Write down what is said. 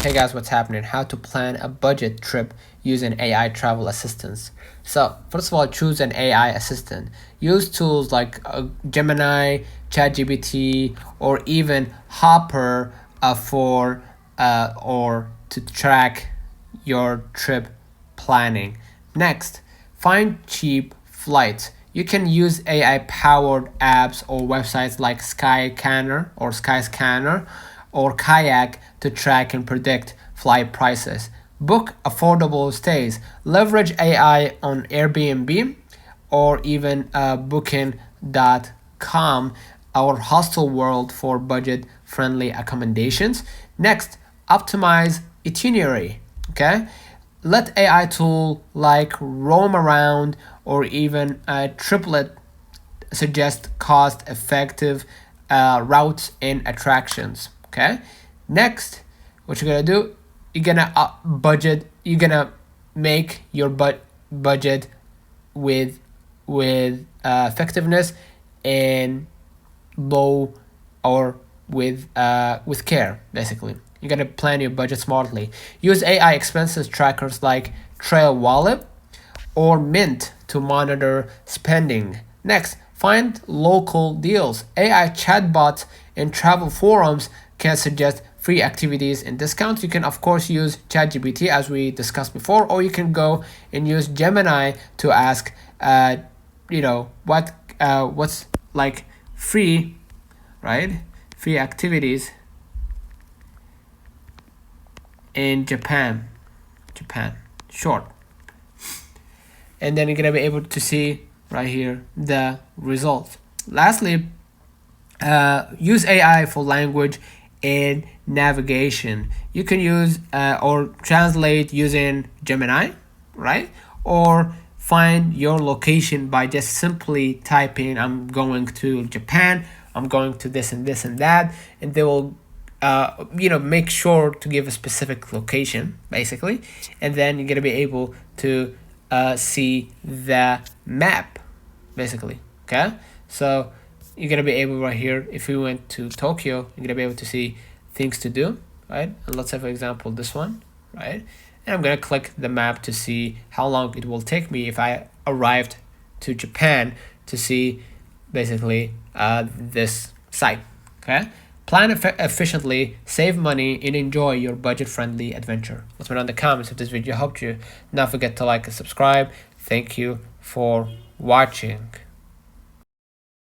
Hey guys, what's happening? How to plan a budget trip using AI travel assistants. So first of all, choose an AI assistant. Use tools like Gemini, ChatGPT, or even Hopper or to track your trip planning. Next, find cheap flights. You can use AI-powered apps or websites like Skyscanner or Kayak to track and predict flight prices. Book affordable stays. Leverage AI on Airbnb or even Booking.com or Hostel World for budget-friendly accommodations. Next, optimize itinerary. Okay, let AI tool like Roam Around or even Triplet suggest cost-effective routes and attractions. Okay, next, what you're gonna do, you're gonna make your budget with effectiveness and low or with care. Basically, you're gonna plan your budget smartly. Use AI expenses trackers like Trail Wallet or Mint to monitor spending. Next, find local deals. AI chatbots and travel forums can suggest free activities and discounts. You can of course use ChatGPT as we discussed before, or you can go and use Gemini to ask, what's like free, right? Free activities in Japan, short. And then you're gonna be able to see right here the results. Lastly, use AI for language and navigation. You can use or translate using Gemini, right? Or find your location by just simply typing, I'm going to Japan, I'm going to this and this and that, and they will make sure to give a specific location basically, and then you're gonna be able to see the map basically. Okay, so you're gonna be able right here, if we went to Tokyo, you're gonna be able to see things to do, right? And let's say for example this one, right? And I'm gonna click the map to see how long it will take me if I arrived to Japan to see basically this site. Okay, plan efficiently, save money, and enjoy your budget-friendly adventure. Let me know in the comments if this video helped you. Don't forget to like and subscribe. Thank you for watching.